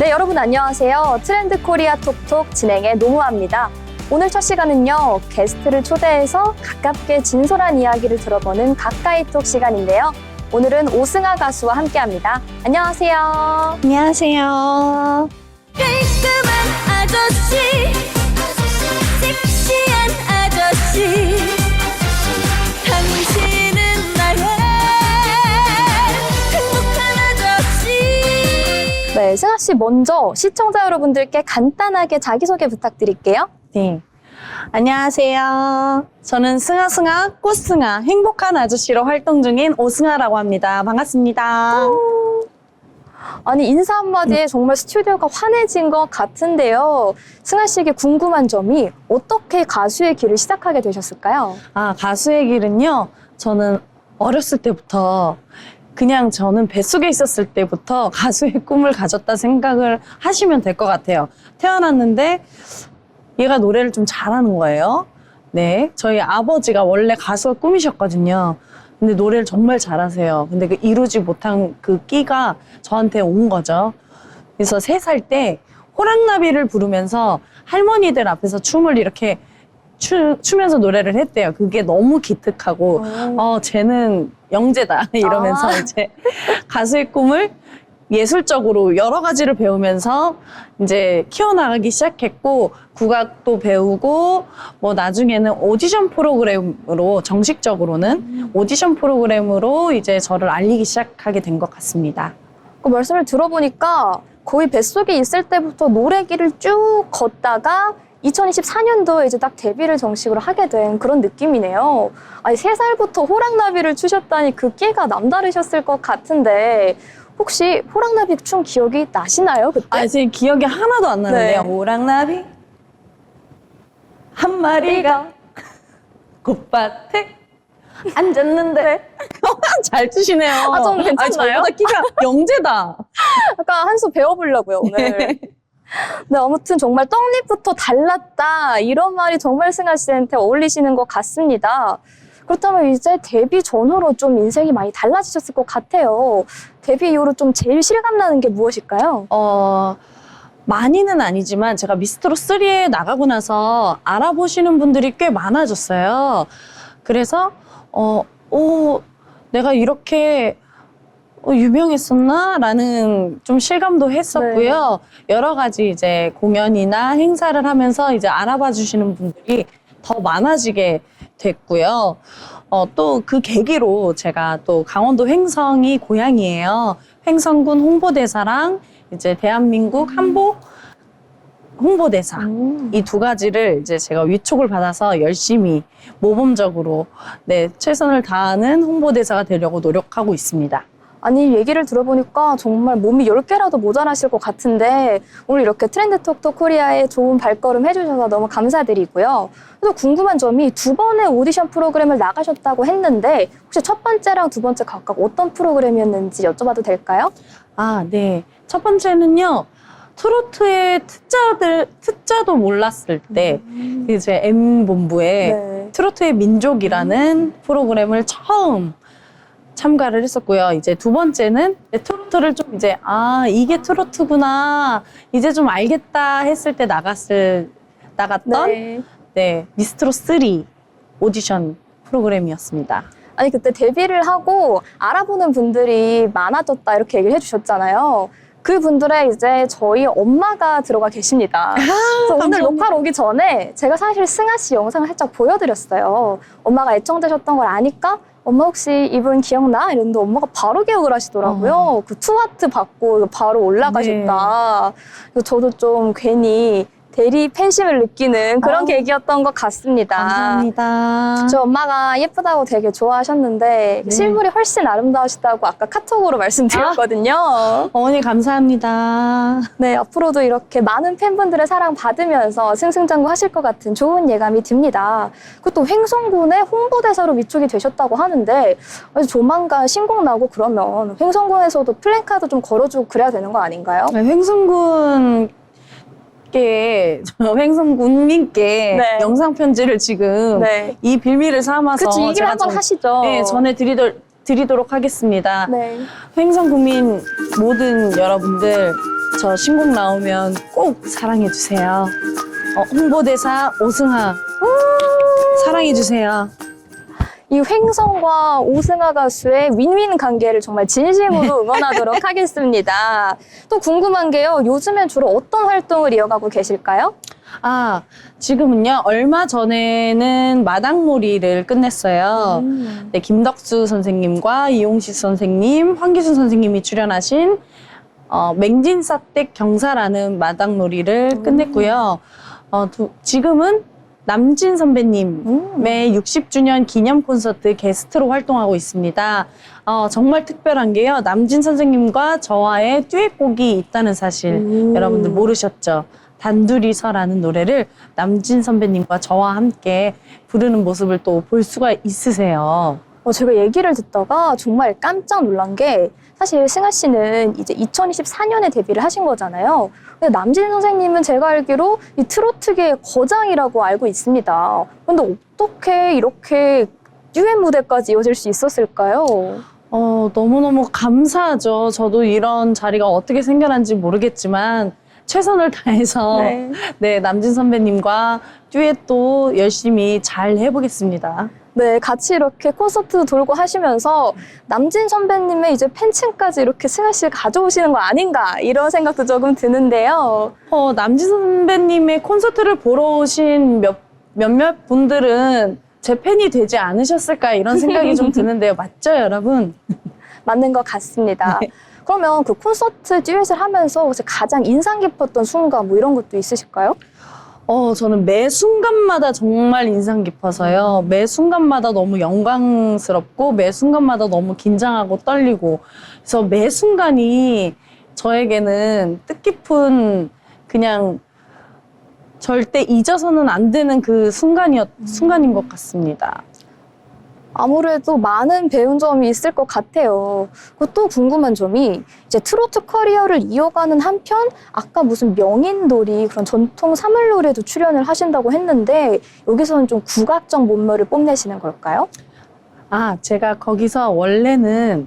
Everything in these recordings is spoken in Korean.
네, 여러분 안녕하세요. 트렌드 코리아 톡톡 진행의 노무아입니다. 오늘 첫 시간은요, 게스트를 초대해서 가깝게 진솔한 이야기를 들어보는 가까이톡 시간인데요. 오늘은 오승아 가수와 함께합니다. 안녕하세요. 안녕하세요. 깔끔한 아저씨, 섹시한 아저씨, 당신은 나의 행복한 아저씨. 네, 승아 씨 먼저 시청자 여러분들께 간단하게 자기소개 부탁드릴게요. 네. 안녕하세요. 저는 승아 꽃승아 행복한 아저씨로 활동 중인 오승아라고 합니다. 반갑습니다. 아니, 인사 한마디에 정말 스튜디오가 환해진 것 같은데요. 승아 씨에게 궁금한 점이 어떻게 가수의 길을 시작하게 되셨을까요? 가수의 길은요. 저는 어렸을 때부터 그냥 저는 뱃속에 있었을 때부터 가수의 꿈을 가졌다 생각을 하시면 될 것 같아요. 태어났는데 얘가 노래를 좀 잘하는 거예요. 네, 저희 아버지가 원래 가수가 꿈이셨거든요. 근데 노래를 정말 잘하세요. 근데 그 이루지 못한 그 끼가 저한테 온 거죠. 그래서 3살 때 호랑나비를 부르면서 할머니들 앞에서 춤을 이렇게 추면서 노래를 했대요. 그게 너무 기특하고 쟤는 영재다 이러면서 이제 가수의 꿈을 예술적으로 여러 가지를 배우면서 이제 키워나가기 시작했고, 국악도 배우고 뭐 나중에는 오디션 프로그램으로 정식적으로는 오디션 프로그램으로 이제 저를 알리기 시작하게 된 것 같습니다. 그 말씀을 들어보니까 거의 뱃속에 있을 때부터 노래 길을 쭉 걷다가 2024년도에 이제 딱 데뷔를 정식으로 하게 된 그런 느낌이네요. 아니, 3살부터 호랑나비를 추셨다니 그 끼가 남다르셨을 것 같은데 혹시 호랑나비 춤 기억이 나시나요, 그때? 지금 기억이 하나도 안 나는데요. 네. 호랑나비 한 마리가 꽃밭에 앉았는데 잘 추시네요. 좀 괜찮나요? 저보다 키가 영재다. 약간 한 수 배워보려고요, 오늘. 네, 아무튼 정말 떡잎부터 달랐다, 이런 말이 정말 승아 씨한테 어울리시는 것 같습니다. 그렇다면 이제 데뷔 전후로 좀 인생이 많이 달라지셨을 것 같아요. 데뷔 이후로 좀 제일 실감나는 게 무엇일까요? 많이는 아니지만 제가 미스트롯 3에 나가고 나서 알아보시는 분들이 꽤 많아졌어요. 그래서 내가 이렇게 유명했었나? 라는 좀 실감도 했었고요. 여러 가지 이제 공연이나 행사를 하면서 이제 알아봐 주시는 분들이 더 많아지게 됐고요. 또 그 계기로 제가 또 강원도 횡성이 고향이에요. 횡성군 홍보대사랑 이제 대한민국 한복 홍보대사 이 2가지를 이제 제가 위촉을 받아서 열심히 모범적으로 최선을 다하는 홍보대사가 되려고 노력하고 있습니다. 아니, 얘기를 들어보니까 정말 몸이 10개라도 모자라실 것 같은데 오늘 이렇게 트렌드 톡톡 코리아에 좋은 발걸음 해주셔서 너무 감사드리고요. 또 궁금한 점이 2번의 오디션 프로그램을 나가셨다고 했는데 혹시 첫 번째랑 2번째 각각 어떤 프로그램이었는지 여쭤봐도 될까요? 네. 첫 번째는요. 트로트의 특자도 몰랐을 때 이제 M본부에 트로트의 민족이라는 프로그램을 처음 참가를 했었고요. 이제 2번째는 트로트를 좀 이제 이게 트로트구나 이제 좀 알겠다 했을 때 나갔던 미스트롯 3 오디션 프로그램이었습니다. 아니, 그때 데뷔를 하고 알아보는 분들이 많아졌다 이렇게 얘기를 해주셨잖아요. 그 분들의 이제 저희 엄마가 들어가 계십니다. 그래서 오늘 녹화를 오기 전에 제가 사실 승아 씨 영상을 살짝 보여드렸어요. 엄마가 애청되셨던 걸 아니까 엄마 혹시 이분 기억나? 이랬는데 엄마가 바로 기억을 하시더라고요. 그 투하트 받고 바로 올라가셨다. 그래서 저도 좀 괜히 대리 팬심을 느끼는 그런 계기였던 것 같습니다. 감사합니다. 저 엄마가 예쁘다고 되게 좋아하셨는데 실물이 훨씬 아름다우시다고 아까 카톡으로 말씀드렸거든요. 어머니 감사합니다. 네, 앞으로도 이렇게 많은 팬분들의 사랑 받으면서 승승장구하실 것 같은 좋은 예감이 듭니다. 그리고 또 횡성군의 홍보대사로 위촉이 되셨다고 하는데 조만간 신곡 나고 그러면 횡성군에서도 플래카드 좀 걸어주고 그래야 되는 거 아닌가요? 횡성군 횡성군민께 영상 편지를 지금 이 빌미를 삼아서 그치, 이 길을 한번 하시죠. 전해드리도록 하겠습니다. 네. 횡성군민 모든 여러분들 저 신곡 나오면 꼭 사랑해주세요. 홍보대사 오승아 사랑해주세요. 이 횡성과 오승아 가수의 윈윈 관계를 정말 진심으로 응원하도록 하겠습니다. 또 궁금한 게요. 요즘엔 주로 어떤 활동을 이어가고 계실까요? 지금은요, 얼마 전에는 마당놀이를 끝냈어요. 네, 김덕수 선생님과 이용식 선생님, 황기순 선생님이 출연하신 맹진사댁 경사라는 마당놀이를 끝냈고요. 지금은 남진 선배님의 60주년 기념 콘서트 게스트로 활동하고 있습니다. 정말 특별한 게요. 남진 선생님과 저와의 듀엣곡이 있다는 사실 여러분들 모르셨죠? 단둘이서라는 노래를 남진 선배님과 저와 함께 부르는 모습을 또 볼 수가 있으세요. 제가 얘기를 듣다가 정말 깜짝 놀란 게 사실 승아 씨는 이제 2024년에 데뷔를 하신 거잖아요. 근데 남진 선생님은 제가 알기로 이 트로트계의 거장이라고 알고 있습니다. 근데 어떻게 이렇게 듀엣 무대까지 이어질 수 있었을까요? 너무너무 감사하죠. 저도 이런 자리가 어떻게 생겨난지 모르겠지만 최선을 다해서 네, 남진 선배님과 듀엣도 열심히 잘 해보겠습니다. 네, 같이 이렇게 콘서트 돌고 하시면서 남진 선배님의 이제 팬층까지 이렇게 승아 씨 가져오시는 거 아닌가 이런 생각도 조금 드는데요. 남진 선배님의 콘서트를 보러 오신 몇몇 분들은 제 팬이 되지 않으셨을까 이런 생각이 좀 드는데요. 맞죠, 여러분? 맞는 것 같습니다. 그러면 그 콘서트 듀엣을 하면서 혹시 가장 인상 깊었던 순간 뭐 이런 것도 있으실까요? 저는 매 순간마다 정말 인상 깊어서요. 매 순간마다 너무 영광스럽고 매 순간마다 너무 긴장하고 떨리고 그래서 매 순간이 저에게는 뜻깊은 그냥 절대 잊어서는 안 되는 그 순간인 것 같습니다. 아무래도 많은 배운 점이 있을 것 같아요. 그리고 또 궁금한 점이 이제 트로트 커리어를 이어가는 한편 아까 무슨 명인놀이 그런 전통 사물놀이에도 출연을 하신다고 했는데 여기서는 좀 국악적 몸매를 뽐내시는 걸까요? 제가 거기서 원래는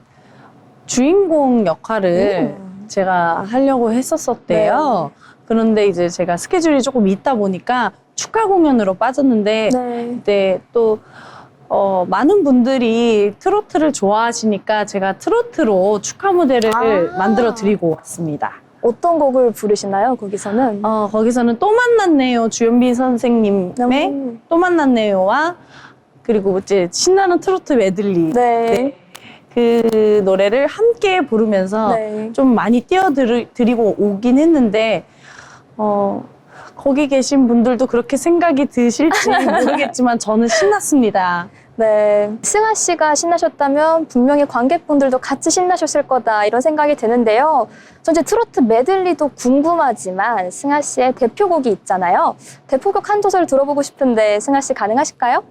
주인공 역할을 제가 하려고 했었었대요. 그런데 이제 제가 스케줄이 조금 있다 보니까 축하 공연으로 빠졌는데 그때 또 많은 분들이 트로트를 좋아하시니까 제가 트로트로 축하 무대를 만들어 드리고 왔습니다. 어떤 곡을 부르시나요, 거기서는? 거기서는 또 만났네요. 주현빈 선생님의 또 만났네요와 그리고 이제 신나는 트로트 메들리. 그 노래를 함께 부르면서 좀 많이 띄워드리고 오긴 했는데, 거기 계신 분들도 그렇게 생각이 드실지 모르겠지만 저는 신났습니다. 네, 승아 씨가 신나셨다면 분명히 관객분들도 같이 신나셨을 거다 이런 생각이 드는데요. 전 이제 트로트 메들리도 궁금하지만 승아 씨의 대표곡이 있잖아요. 대표곡 한 소절 들어보고 싶은데 승아 씨 가능하실까요?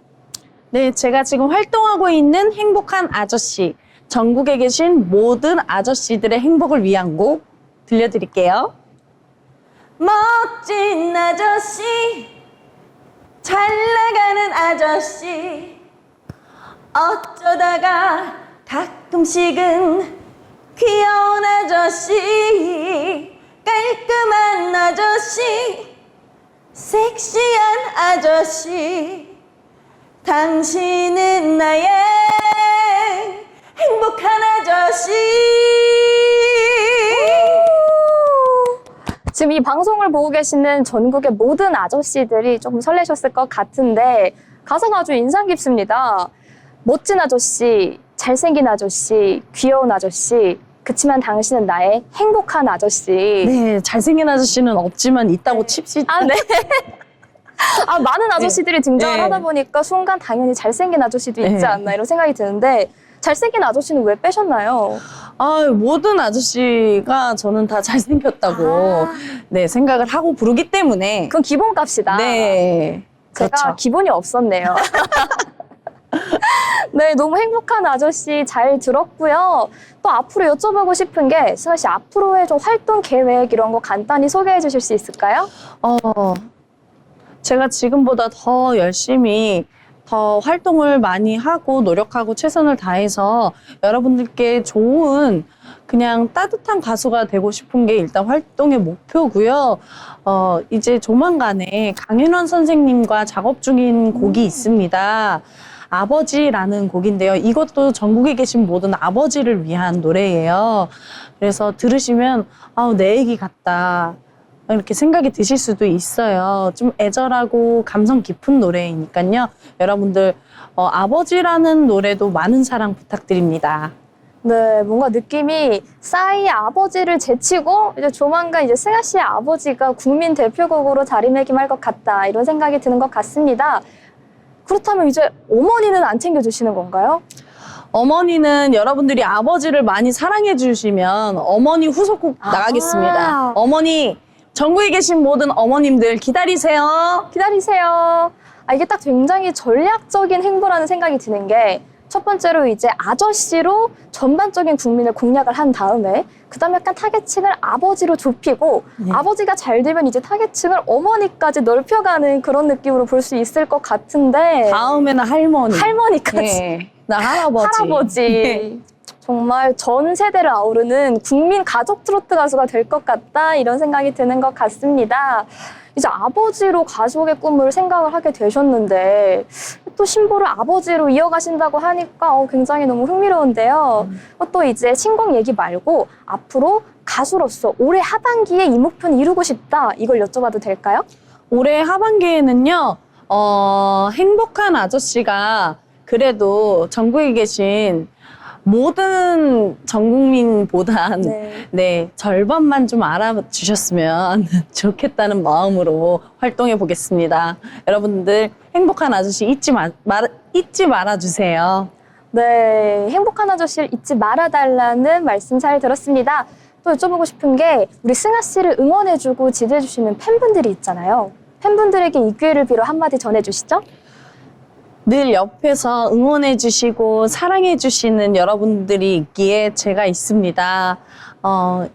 네, 제가 지금 활동하고 있는 행복한 아저씨, 전국에 계신 모든 아저씨들의 행복을 위한 곡 들려드릴게요. 멋진 아저씨 잘 나가는 아저씨 어쩌다가 가끔씩은 귀여운 아저씨 깔끔한 아저씨 섹시한 아저씨 당신은 나의 행복한 아저씨. 지금 이 방송을 보고 계시는 전국의 모든 아저씨들이 조금 설레셨을 것 같은데 가사가 아주 인상 깊습니다. 멋진 아저씨, 잘생긴 아저씨, 귀여운 아저씨, 그치만 당신은 나의 행복한 아저씨. 네, 잘생긴 아저씨는 없지만 있다고 칩시다. 네. 많은 아저씨들이 등장을 하다 보니까 순간 당연히 잘생긴 아저씨도 있지 않나 이런 생각이 드는데 잘생긴 아저씨는 왜 빼셨나요? 모든 아저씨가 저는 다 잘생겼다고 네, 생각을 하고 부르기 때문에. 그건 기본값이다. 네. 제가 그렇죠. 기본이 없었네요. 네, 너무 행복한 아저씨 잘 들었고요. 또 앞으로 여쭤보고 싶은 게 승아 씨 앞으로의 좀 활동 계획 이런 거 간단히 소개해 주실 수 있을까요? 제가 지금보다 더 열심히 더 활동을 많이 하고 노력하고 최선을 다해서 여러분들께 좋은 그냥 따뜻한 가수가 되고 싶은 게 일단 활동의 목표고요. 이제 조만간에 강윤원 선생님과 작업 중인 곡이 있습니다. 아버지라는 곡인데요. 이것도 전국에 계신 모든 아버지를 위한 노래예요. 그래서 들으시면 내 얘기 같다 이렇게 생각이 드실 수도 있어요. 좀 애절하고 감성 깊은 노래이니까요. 여러분들 아버지라는 노래도 많은 사랑 부탁드립니다. 네, 뭔가 느낌이 싸이의 아버지를 제치고 이제 조만간 이제 승아 씨의 아버지가 국민 대표곡으로 자리매김할 것 같다 이런 생각이 드는 것 같습니다. 그렇다면 이제 어머니는 안 챙겨주시는 건가요? 어머니는 여러분들이 아버지를 많이 사랑해 주시면 어머니 후속곡 나가겠습니다. 어머니, 전국에 계신 모든 어머님들 기다리세요. 기다리세요. 이게 딱 굉장히 전략적인 행보라는 생각이 드는 게 첫 번째로 이제 아저씨로 전반적인 국민을 공략을 한 다음에 그다음에 약간 타겟층을 아버지로 좁히고 아버지가 잘 되면 이제 타겟층을 어머니까지 넓혀가는 그런 느낌으로 볼 수 있을 것 같은데 다음에는 할머니까지 네. 나 할아버지. 네. 정말 전 세대를 아우르는 국민 가족 트로트 가수가 될 것 같다 이런 생각이 드는 것 같습니다. 이제 아버지로 가수의 꿈을 생각을 하게 되셨는데 또 신보를 아버지로 이어가신다고 하니까 굉장히 너무 흥미로운데요. 또 이제 신곡 얘기 말고 앞으로 가수로서 올해 하반기에 이 목표는 이루고 싶다 이걸 여쭤봐도 될까요? 올해 하반기에는요, 행복한 아저씨가 그래도 전국에 계신 모든 전 국민보단 네, 절반만 좀 알아주셨으면 좋겠다는 마음으로 활동해 보겠습니다. 여러분들 행복한 아저씨 잊지 말아주세요. 네, 행복한 아저씨를 잊지 말아달라는 말씀 잘 들었습니다. 또 여쭤보고 싶은 게 우리 승아 씨를 응원해주고 지지해주시는 팬분들이 있잖아요. 팬분들에게 이 기회를 빌어 한마디 전해주시죠. 늘 옆에서 응원해주시고 사랑해주시는 여러분들이 있기에 제가 있습니다.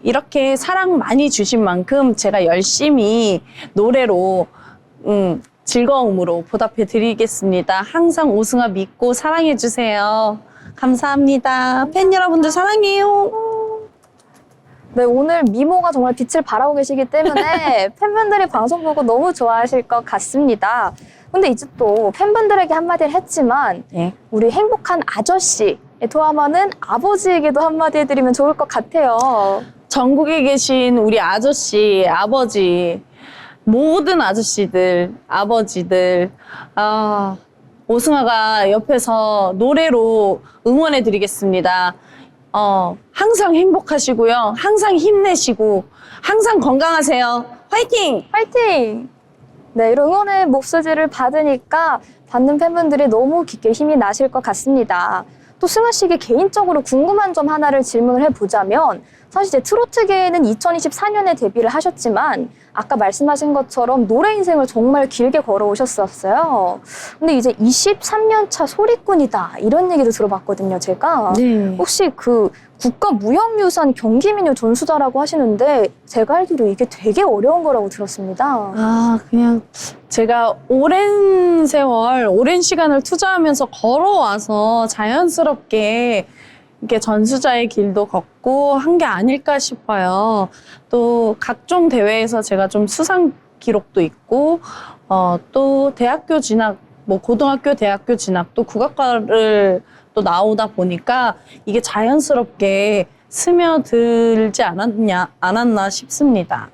이렇게 사랑 많이 주신 만큼 제가 열심히 노래로 즐거움으로 보답해드리겠습니다. 항상 오승아 믿고 사랑해주세요. 감사합니다. 팬 여러분들 사랑해요. 네, 오늘 미모가 정말 빛을 발하고 계시기 때문에 팬분들이 방송 보고 너무 좋아하실 것 같습니다. 근데 이제 또 팬분들에게 한마디를 했지만 우리 행복한 아저씨 토하면은 아버지에게도 한마디 해드리면 좋을 것 같아요. 전국에 계신 우리 아저씨, 아버지, 모든 아저씨들, 아버지들, 오승아가 옆에서 노래로 응원해드리겠습니다. 항상 행복하시고요. 항상 힘내시고, 항상 건강하세요. 화이팅! 화이팅! 네, 이런 응원의 목소리를 받으니까 받는 팬분들이 너무 깊게 힘이 나실 것 같습니다. 또 승아 씨에게 개인적으로 궁금한 점 하나를 질문을 해보자면 사실 이제 트로트계에는 2024년에 데뷔를 하셨지만 아까 말씀하신 것처럼 노래 인생을 정말 길게 걸어오셨었어요. 근데 이제 23년 차 소리꾼이다 이런 얘기도 들어봤거든요, 제가. 네. 혹시 그 국가무형유산 경기민요 전수자라고 하시는데 제가 알기로 이게 되게 어려운 거라고 들었습니다. 그냥 제가 오랜 세월, 오랜 시간을 투자하면서 걸어와서 자연스럽게 이렇게 전수자의 길도 걷고 한 게 아닐까 싶어요. 또 각종 대회에서 제가 좀 수상 기록도 있고, 또 대학교 진학, 고등학교, 대학교 진학도 국악과를 또 나오다 보니까 이게 자연스럽게 스며들지 않았나 싶습니다.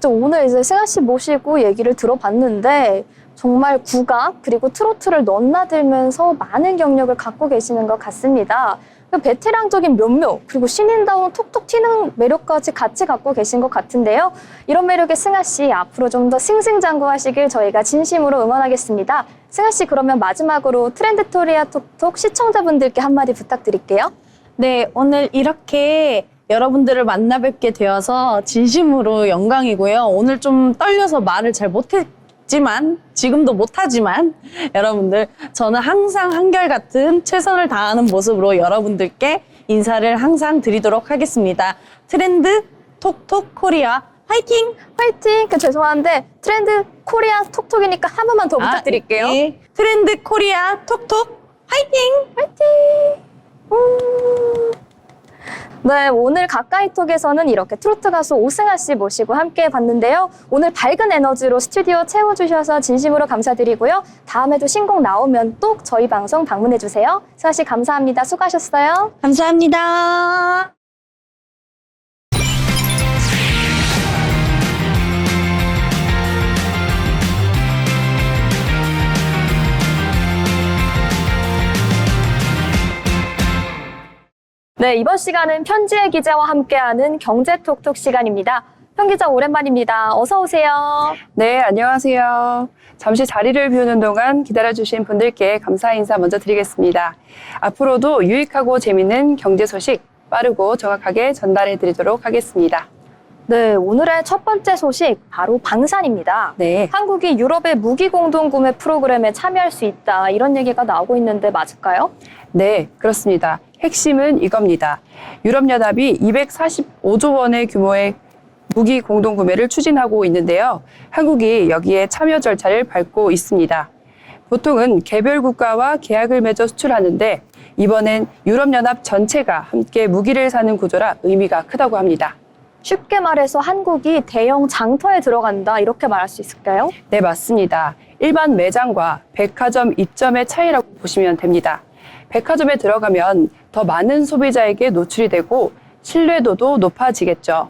오늘 이제 승아 씨 모시고 얘기를 들어봤는데 정말 국악 그리고 트로트를 넘나들면서 많은 경력을 갖고 계시는 것 같습니다. 베테랑적인 면모 그리고 신인다운 톡톡 튀는 매력까지 같이 갖고 계신 것 같은데요. 이런 매력의 승아 씨 앞으로 좀 더 승승장구하시길 저희가 진심으로 응원하겠습니다. 승아 씨 그러면 마지막으로 트렌드토리아 톡톡 시청자분들께 한마디 부탁드릴게요. 네, 오늘 이렇게 여러분들을 만나 뵙게 되어서 진심으로 영광이고요. 오늘 좀 떨려서 말을 잘 못했지만 지금도 못하지만 여러분들 저는 항상 한결같은 최선을 다하는 모습으로 여러분들께 인사를 항상 드리도록 하겠습니다. 트렌드 톡톡 코리아 화이팅! 화이팅! 죄송한데 트렌드 코리아 톡톡이니까 한 번만 더 부탁드릴게요. 네. 트렌드 코리아 톡톡 화이팅! 화이팅! 네, 오늘 가까이톡에서는 이렇게 트로트 가수 오승아 씨 모시고 함께 봤는데요. 오늘 밝은 에너지로 스튜디오 채워주셔서 진심으로 감사드리고요. 다음에도 신곡 나오면 또 저희 방송 방문해주세요. 승아 씨 감사합니다. 수고하셨어요. 감사합니다. 네, 이번 시간은 편지의 기자와 함께하는 경제톡톡 시간입니다. 편 기자 오랜만입니다. 어서 오세요. 네, 안녕하세요. 잠시 자리를 비우는 동안 기다려주신 분들께 감사 인사 먼저 드리겠습니다. 앞으로도 유익하고 재미있는 경제 소식 빠르고 정확하게 전달해 드리도록 하겠습니다. 네, 오늘의 첫 번째 소식 바로 방산입니다. 네. 한국이 유럽의 무기 공동 구매 프로그램에 참여할 수 있다 이런 얘기가 나오고 있는데 맞을까요? 네, 그렇습니다. 핵심은 이겁니다. 유럽연합이 245조 원의 규모의 무기 공동 구매를 추진하고 있는데요. 한국이 여기에 참여 절차를 밟고 있습니다. 보통은 개별 국가와 계약을 맺어 수출하는데 이번엔 유럽연합 전체가 함께 무기를 사는 구조라 의미가 크다고 합니다. 쉽게 말해서 한국이 대형 장터에 들어간다 이렇게 말할 수 있을까요? 네, 맞습니다. 일반 매장과 백화점 입점의 차이라고 보시면 됩니다. 백화점에 들어가면 더 많은 소비자에게 노출이 되고 신뢰도도 높아지겠죠.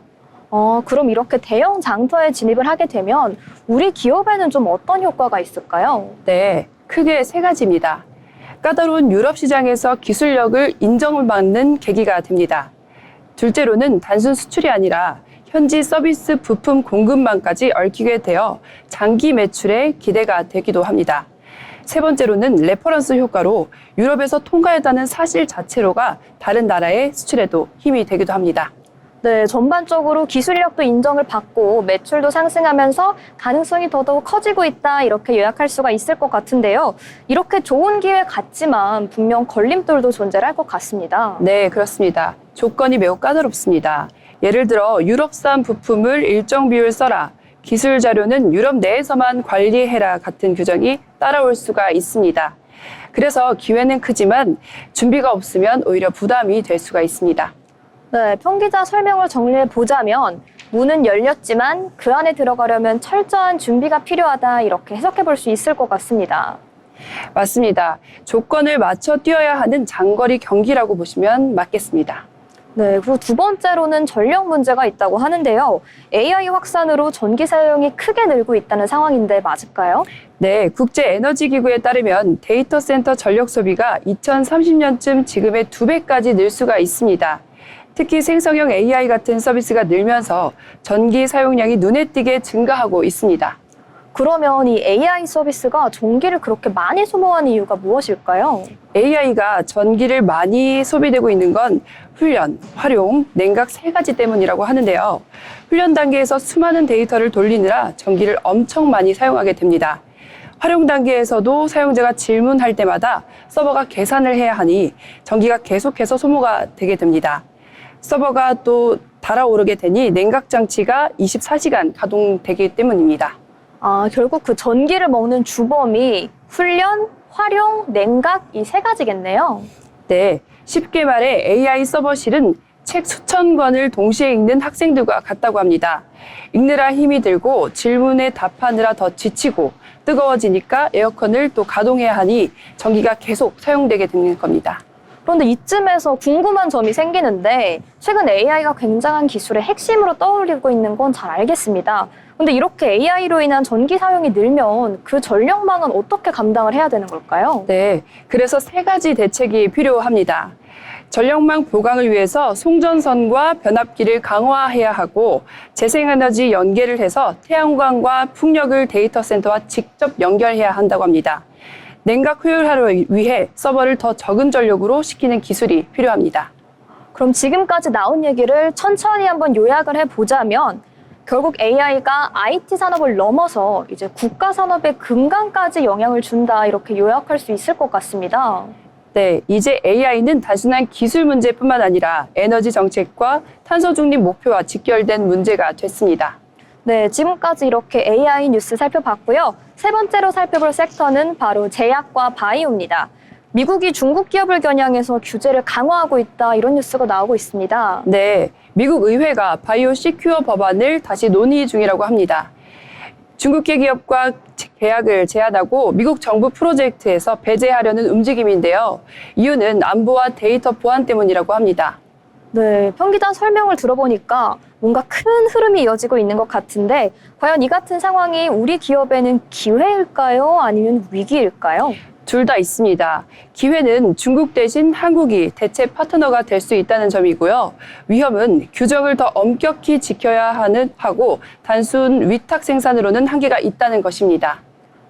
그럼 이렇게 대형 장터에 진입을 하게 되면 우리 기업에는 좀 어떤 효과가 있을까요? 네, 크게 세 가지입니다. 까다로운 유럽 시장에서 기술력을 인정을 받는 계기가 됩니다. 둘째로는 단순 수출이 아니라 현지 서비스 부품 공급망까지 얽히게 되어 장기 매출에 기대가 되기도 합니다. 세 번째로는 레퍼런스 효과로 유럽에서 통과했다는 사실 자체로가 다른 나라의 수출에도 힘이 되기도 합니다. 네, 전반적으로 기술력도 인정을 받고 매출도 상승하면서 가능성이 더더욱 커지고 있다 이렇게 요약할 수가 있을 것 같은데요. 이렇게 좋은 기회 같지만 분명 걸림돌도 존재할 것 같습니다. 네, 그렇습니다. 조건이 매우 까다롭습니다. 예를 들어 유럽산 부품을 일정 비율 써라, 기술 자료는 유럽 내에서만 관리해라 같은 규정이 따라올 수가 있습니다. 그래서 기회는 크지만 준비가 없으면 오히려 부담이 될 수가 있습니다. 네, 편기자 설명을 정리해 보자면 문은 열렸지만 그 안에 들어가려면 철저한 준비가 필요하다 이렇게 해석해 볼 수 있을 것 같습니다. 맞습니다. 조건을 맞춰 뛰어야 하는 장거리 경기라고 보시면 맞겠습니다. 네, 그리고 두 번째로는 전력 문제가 있다고 하는데요. AI 확산으로 전기 사용이 크게 늘고 있다는 상황인데 맞을까요? 네, 국제에너지기구에 따르면 데이터 센터 전력 소비가 2030년쯤 지금의 2배까지 늘 수가 있습니다. 특히 생성형 AI 같은 서비스가 늘면서 전기 사용량이 눈에 띄게 증가하고 있습니다. 그러면 이 AI 서비스가 전기를 그렇게 많이 소모하는 이유가 무엇일까요? AI가 전기를 많이 소비되고 있는 건 훈련, 활용, 냉각 세 가지 때문이라고 하는데요. 훈련 단계에서 수많은 데이터를 돌리느라 전기를 엄청 많이 사용하게 됩니다. 활용 단계에서도 사용자가 질문할 때마다 서버가 계산을 해야 하니 전기가 계속해서 소모가 되게 됩니다. 서버가 또 달아오르게 되니 냉각 장치가 24시간 가동되기 때문입니다. 결국 그 전기를 먹는 주범이 훈련, 활용, 냉각 이 세 가지겠네요. 네, 쉽게 말해 AI 서버실은 책 수천 권을 동시에 읽는 학생들과 같다고 합니다. 읽느라 힘이 들고 질문에 답하느라 더 지치고 뜨거워지니까 에어컨을 또 가동해야 하니 전기가 계속 사용되게 되는 겁니다. 그런데 이쯤에서 궁금한 점이 생기는데 최근 AI가 굉장한 기술의 핵심으로 떠올리고 있는 건 잘 알겠습니다. 근데 이렇게 AI로 인한 전기 사용이 늘면 그 전력망은 어떻게 감당을 해야 되는 걸까요? 네, 그래서 세 가지 대책이 필요합니다. 전력망 보강을 위해서 송전선과 변압기를 강화해야 하고 재생에너지 연계를 해서 태양광과 풍력을 데이터 센터와 직접 연결해야 한다고 합니다. 냉각 효율화를 위해 서버를 더 적은 전력으로 시키는 기술이 필요합니다. 그럼 지금까지 나온 얘기를 천천히 한번 요약을 해보자면 결국 AI가 IT 산업을 넘어서 이제 국가 산업의 근간까지 영향을 준다 이렇게 요약할 수 있을 것 같습니다. 네, 이제 AI는 단순한 기술 문제뿐만 아니라 에너지 정책과 탄소 중립 목표와 직결된 문제가 됐습니다. 네, 지금까지 이렇게 AI 뉴스 살펴봤고요. 세 번째로 살펴볼 섹터는 바로 제약과 바이오입니다. 미국이 중국 기업을 겨냥해서 규제를 강화하고 있다 이런 뉴스가 나오고 있습니다. 네, 미국 의회가 바이오 시큐어 법안을 다시 논의 중이라고 합니다. 중국계 기업과 계약을 제한하고 미국 정부 프로젝트에서 배제하려는 움직임인데요. 이유는 안보와 데이터 보안 때문이라고 합니다. 네, 평기단 설명을 들어보니까 뭔가 큰 흐름이 이어지고 있는 것 같은데 과연 이 같은 상황이 우리 기업에는 기회일까요? 아니면 위기일까요? 둘 다 있습니다. 기회는 중국 대신 한국이 대체 파트너가 될 수 있다는 점이고요. 위험은 규정을 더 엄격히 지켜야 하고 단순 위탁 생산으로는 한계가 있다는 것입니다.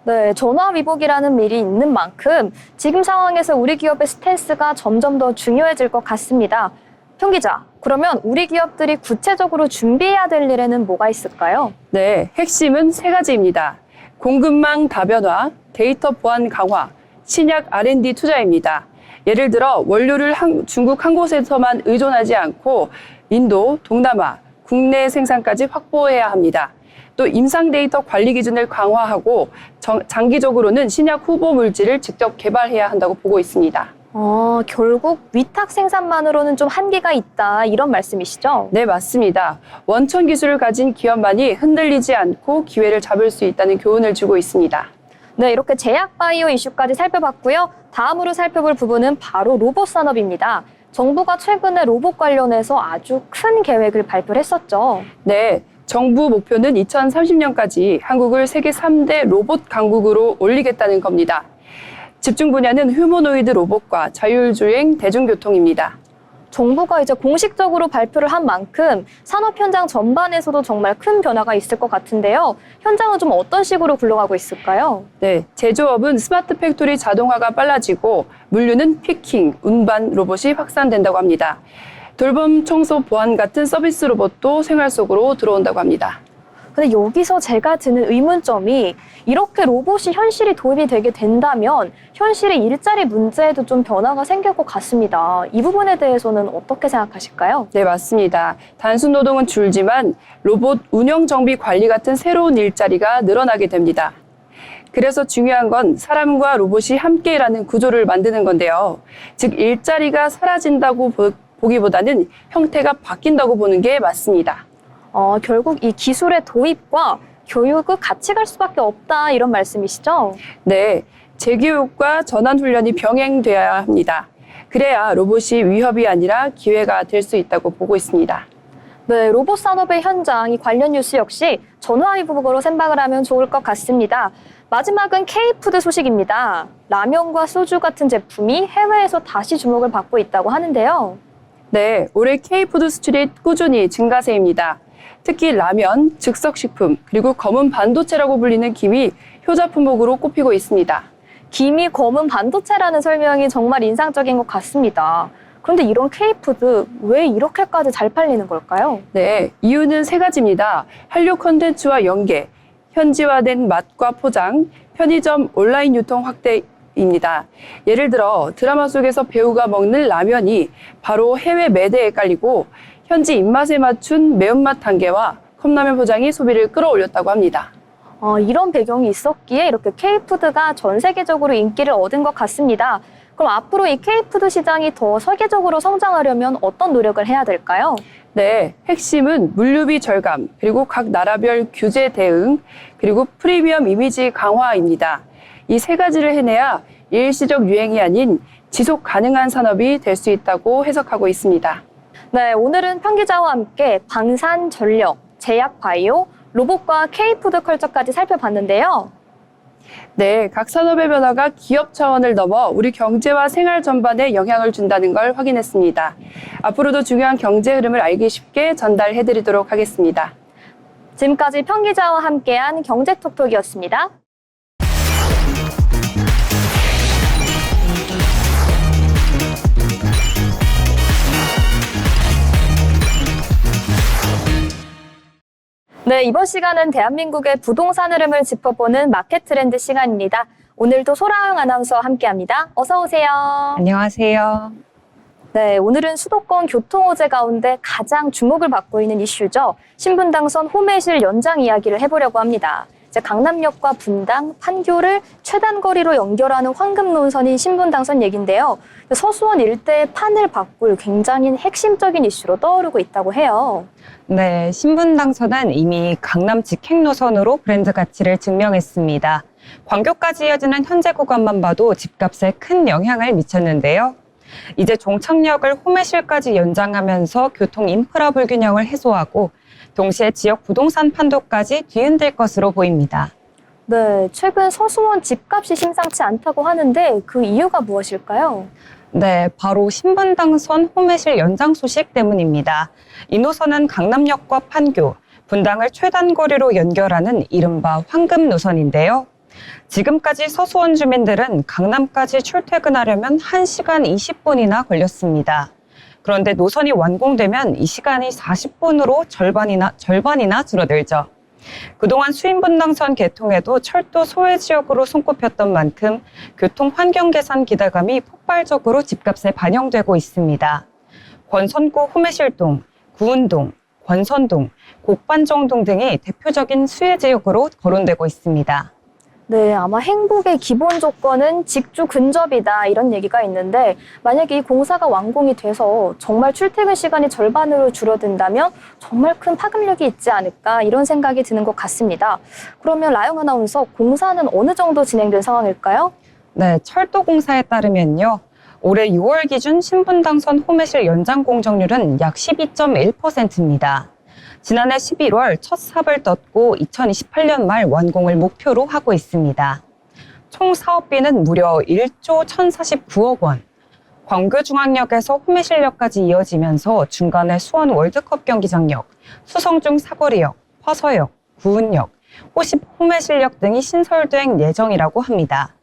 네, 전화위복이라는 일이 있는 만큼 지금 상황에서 우리 기업의 스탠스가 점점 더 중요해질 것 같습니다. 편 기자, 그러면 우리 기업들이 구체적으로 준비해야 될 일에는 뭐가 있을까요? 네, 핵심은 세 가지입니다. 공급망 다변화, 데이터 보안 강화, 신약 R&D 투자입니다. 예를 들어 원료를 중국 한 곳에서만 의존하지 않고 인도, 동남아, 국내 생산까지 확보해야 합니다. 또 임상 데이터 관리 기준을 강화하고 장기적으로는 신약 후보 물질을 직접 개발해야 한다고 보고 있습니다. 결국 위탁 생산만으로는 좀 한계가 있다 이런 말씀이시죠? 네, 맞습니다. 원천 기술을 가진 기업만이 흔들리지 않고 기회를 잡을 수 있다는 교훈을 주고 있습니다. 네, 이렇게 제약 바이오 이슈까지 살펴봤고요. 다음으로 살펴볼 부분은 바로 로봇 산업입니다. 정부가 최근에 로봇 관련해서 아주 큰 계획을 발표를 했었죠. 네, 정부 목표는 2030년까지 한국을 세계 3대 로봇 강국으로 올리겠다는 겁니다. 집중 분야는 휴머노이드 로봇과 자율주행 대중교통입니다. 정부가 이제 공식적으로 발표를 한 만큼 산업 현장 전반에서도 정말 큰 변화가 있을 것 같은데요. 현장은 좀 어떤 식으로 굴러가고 있을까요? 네, 제조업은 스마트 팩토리 자동화가 빨라지고 물류는 피킹, 운반 로봇이 확산된다고 합니다. 돌봄, 청소, 보안 같은 서비스 로봇도 생활 속으로 들어온다고 합니다. 근데 여기서 제가 드는 의문점이 이렇게 로봇이 현실이 도입이 되게 된다면 현실의 일자리 문제에도 좀 변화가 생길 것 같습니다. 이 부분에 대해서는 어떻게 생각하실까요? 네, 맞습니다. 단순 노동은 줄지만 로봇 운영 정비 관리 같은 새로운 일자리가 늘어나게 됩니다. 그래서 중요한 건 사람과 로봇이 함께 일하는 구조를 만드는 건데요. 즉 일자리가 사라진다고 보기보다는 형태가 바뀐다고 보는 게 맞습니다. 결국 이 기술의 도입과 교육을 같이 갈 수밖에 없다 이런 말씀이시죠? 네, 재교육과 전환 훈련이 병행돼야 합니다. 그래야 로봇이 위협이 아니라 기회가 될 수 있다고 보고 있습니다. 네, 로봇 산업의 현장, 이 관련 뉴스 역시 전화위복으로 생각을 하면 좋을 것 같습니다. 마지막은 K푸드 소식입니다. 라면과 소주 같은 제품이 해외에서 다시 주목을 받고 있다고 하는데요. 네, 올해 K푸드 수출이 꾸준히 증가세입니다. 특히 라면, 즉석식품, 그리고 검은 반도체라고 불리는 김이 효자 품목으로 꼽히고 있습니다. 김이 검은 반도체라는 설명이 정말 인상적인 것 같습니다. 그런데 이런 K푸드 왜 이렇게까지 잘 팔리는 걸까요? 네, 이유는 세 가지입니다. 한류 콘텐츠와 연계, 현지화된 맛과 포장, 편의점 온라인 유통 확대입니다. 예를 들어 드라마 속에서 배우가 먹는 라면이 바로 해외 매대에 깔리고 현지 입맛에 맞춘 매운맛 단계와 컵라면 포장이 소비를 끌어올렸다고 합니다. 이런 배경이 있었기에 이렇게 K푸드가 전 세계적으로 인기를 얻은 것 같습니다. 그럼 앞으로 이 K푸드 시장이 더 설계적으로 성장하려면 어떤 노력을 해야 될까요? 네, 핵심은 물류비 절감, 그리고 각 나라별 규제 대응, 그리고 프리미엄 이미지 강화입니다. 이 세 가지를 해내야 일시적 유행이 아닌 지속 가능한 산업이 될 수 있다고 해석하고 있습니다. 네, 오늘은 편 기자와 함께 방산, 전력, 제약, 바이오, 로봇과 K푸드 컬처까지 살펴봤는데요. 네, 각 산업의 변화가 기업 차원을 넘어 우리 경제와 생활 전반에 영향을 준다는 걸 확인했습니다. 앞으로도 중요한 경제 흐름을 알기 쉽게 전달해드리도록 하겠습니다. 지금까지 편 기자와 함께한 경제톡톡이었습니다. 네, 이번 시간은 대한민국의 부동산 흐름을 짚어보는 마켓 트렌드 시간입니다. 오늘도 소라영 아나운서와 함께합니다. 어서 오세요. 안녕하세요. 네, 오늘은 수도권 교통 호재 가운데 가장 주목을 받고 있는 이슈죠. 신분당선 호매실 연장 이야기를 해보려고 합니다. 이제 강남역과 분당, 판교를 최단 거리로 연결하는 황금 노선인 신분당선 얘긴데요. 서수원 일대의 판을 바꿀 굉장히 핵심적인 이슈로 떠오르고 있다고 해요. 네, 신분당선은 이미 강남 직행 노선으로 브랜드 가치를 증명했습니다. 광교까지 이어지는 현재 구간만 봐도 집값에 큰 영향을 미쳤는데요. 이제 종착역을 호매실까지 연장하면서 교통 인프라 불균형을 해소하고 동시에 지역 부동산 판도까지 뒤흔들 것으로 보입니다. 네, 최근 서수원 집값이 심상치 않다고 하는데 그 이유가 무엇일까요? 네, 바로 신분당선 호매실 연장 소식 때문입니다. 이 노선은 강남역과 판교, 분당을 최단 거리로 연결하는 이른바 황금 노선인데요. 지금까지 서수원 주민들은 강남까지 출퇴근하려면 1시간 20분이나 걸렸습니다. 그런데 노선이 완공되면 이 시간이 40분으로 절반이나 줄어들죠. 그동안 수인분당선 개통에도 철도 소외 지역으로 손꼽혔던 만큼 교통 환경 개선 기대감이 폭발적으로 집값에 반영되고 있습니다. 권선구 호매실동, 구운동, 권선동, 곡반정동 등이 대표적인 수혜 지역으로 거론되고 있습니다. 네, 아마 행복의 기본 조건은 직주 근접이다 이런 얘기가 있는데 만약에 이 공사가 완공이 돼서 정말 출퇴근 시간이 절반으로 줄어든다면 정말 큰 파급력이 있지 않을까 이런 생각이 드는 것 같습니다. 그러면 라영 아나운서 공사는 어느 정도 진행된 상황일까요? 네, 철도 공사에 따르면요. 올해 6월 기준 신분당선 호매실 연장 공정률은 약 12.1%입니다. 지난해 11월 첫 삽을 떴고 2028년 말 완공을 목표로 하고 있습니다. 총 사업비는 무려 1조 1,049억 원. 광교중앙역에서 호매실역까지 이어지면서 중간에 수원 월드컵 경기장역, 수성중 사거리역, 화서역, 구운역, 호십 호매실역 등이 신설될 예정이라고 합니다.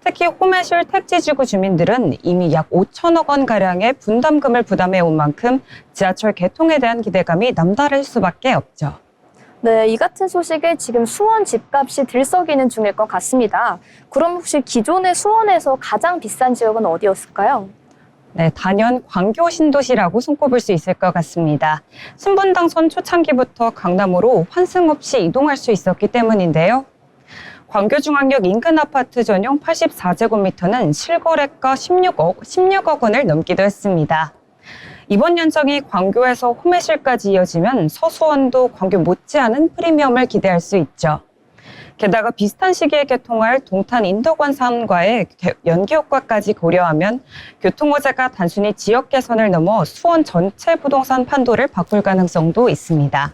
특히 호매실 택지지구 주민들은 이미 약 5천억 원가량의 분담금을 부담해온 만큼 지하철 개통에 대한 기대감이 남다를 수밖에 없죠. 네, 이 같은 소식에 지금 수원 집값이 들썩이는 중일 것 같습니다. 그럼 혹시 기존의 수원에서 가장 비싼 지역은 어디였을까요? 네, 단연 광교 신도시라고 손꼽을 수 있을 것 같습니다. 신분당선 초창기부터 강남으로 환승 없이 이동할 수 있었기 때문인데요. 광교중앙역 인근 아파트 전용 84제곱미터는 실거래가 16억 원을 넘기도 했습니다. 이번 연장이 광교에서 호매실까지 이어지면 서수원도 광교 못지않은 프리미엄을 기대할 수 있죠. 게다가 비슷한 시기에 개통할 동탄 인덕원산과의 연계 효과까지 고려하면 교통호재가 단순히 지역 개선을 넘어 수원 전체 부동산 판도를 바꿀 가능성도 있습니다.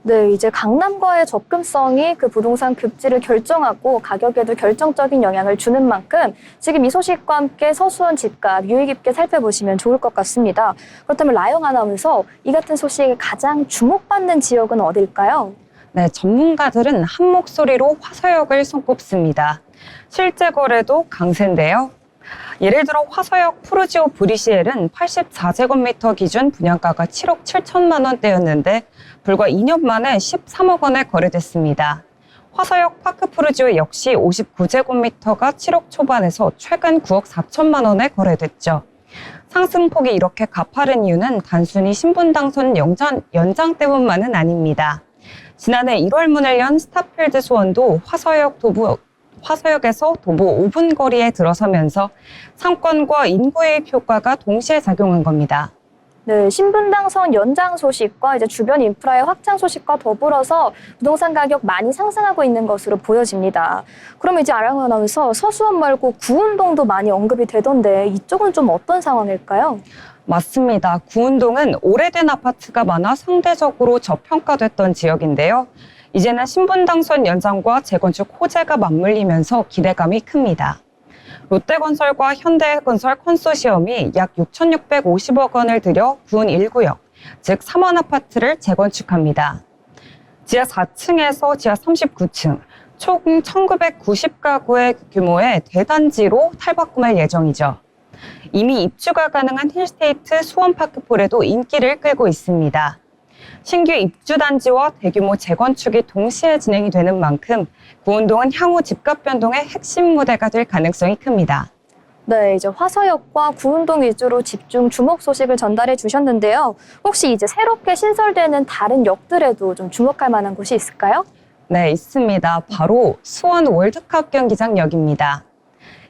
네, 이제 강남과의 접근성이 그 부동산 급지를 결정하고 가격에도 결정적인 영향을 주는 만큼 지금 이 소식과 함께 서수원 집값 유의 깊게 살펴보시면 좋을 것 같습니다. 그렇다면 라영 아나운서 이 같은 소식에 가장 주목받는 지역은 어딜까요? 네, 전문가들은 한 목소리로 화서역을 손꼽습니다. 실제 거래도 강세인데요. 예를 들어 화서역 푸르지오 브리시엘은 84제곱미터 기준 분양가가 7억 7천만 원대였는데 불과 2년 만에 13억 원에 거래됐습니다. 화서역 파크 푸르지오 역시 59제곱미터가 7억 초반에서 최근 9억 4천만 원에 거래됐죠. 상승폭이 이렇게 가파른 이유는 단순히 신분당선 연장 때문만은 아닙니다. 지난해 1월 문을 연 스타필드 수원도 화서역에서 도보 5분 거리에 들어서면서 상권과 인구유입 효과가 동시에 작용한 겁니다. 네, 신분당선 연장 소식과 이제 주변 인프라의 확장 소식과 더불어서 부동산 가격 많이 상승하고 있는 것으로 보여집니다. 그럼 이제 라영 아나운서 서수원 말고 구운동도 많이 언급이 되던데 이쪽은 좀 어떤 상황일까요? 맞습니다. 구운동은 오래된 아파트가 많아 상대적으로 저평가됐던 지역인데요. 이제는 신분당선 연장과 재건축 호재가 맞물리면서 기대감이 큽니다. 롯데건설과 현대건설 컨소시엄이 약 6,650억 원을 들여 구운 1구역, 즉 3원 아파트를 재건축합니다. 지하 4층에서 지하 39층, 총 1,990가구의 규모의 대단지로 탈바꿈할 예정이죠. 이미 입주가 가능한 힐스테이트 수원파크폴에도 인기를 끌고 있습니다. 신규 입주단지와 대규모 재건축이 동시에 진행이 되는 만큼 구운동은 향후 집값 변동의 핵심 무대가 될 가능성이 큽니다. 네, 이제 화서역과 구운동 위주로 집중 주목 소식을 전달해 주셨는데요. 혹시 이제 새롭게 신설되는 다른 역들에도 좀 주목할 만한 곳이 있을까요? 네, 있습니다. 바로 수원 월드컵 경기장역입니다.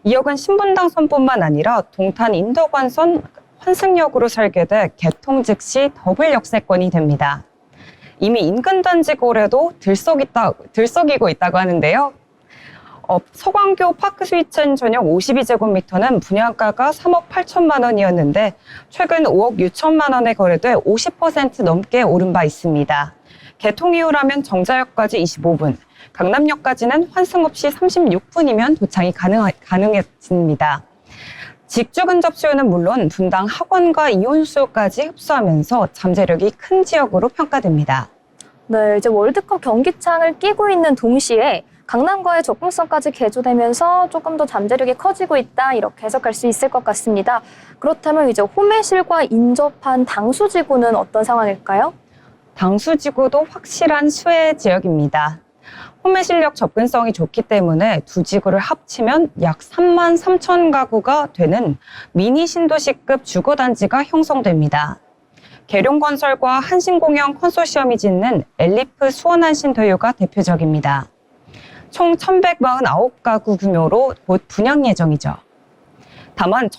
이 역은 신분당선뿐만 아니라 동탄 인덕원선 환승역으로 설계돼 개통 즉시 더블 역세권이 됩니다. 이미 인근 단지 거래도 들썩이고 있다고 하는데요. 서광교 파크 스위트는 전용 52제곱미터는 분양가가 3억 8천만 원이었는데 최근 5억 6천만 원에 거래돼 50% 넘게 오른 바 있습니다. 개통 이후라면 정자역까지 25분, 강남역까지는 환승 없이 36분이면 도착이 가능해집니다. 직주 근접 수요는 물론 분당 학원과 이혼 수요까지 흡수하면서 잠재력이 큰 지역으로 평가됩니다. 네, 이제 월드컵 경기장을 끼고 있는 동시에 강남과의 접근성까지 개조되면서 조금 더 잠재력이 커지고 있다, 이렇게 해석할 수 있을 것 같습니다. 그렇다면 이제 호매실과 인접한 당수지구는 어떤 상황일까요? 당수지구도 확실한 수혜 지역입니다. 호매실역 접근성이 좋기 때문에 두 지구를 합치면 약 3만 3천 가구가 되는 미니 신도시급 주거단지가 형성됩니다. 계룡건설과 한신공영 컨소시엄이 짓는 엘리프 수원한신도유가 대표적입니다. 총 1,149가구 규모로 곧 분양 예정이죠. 다만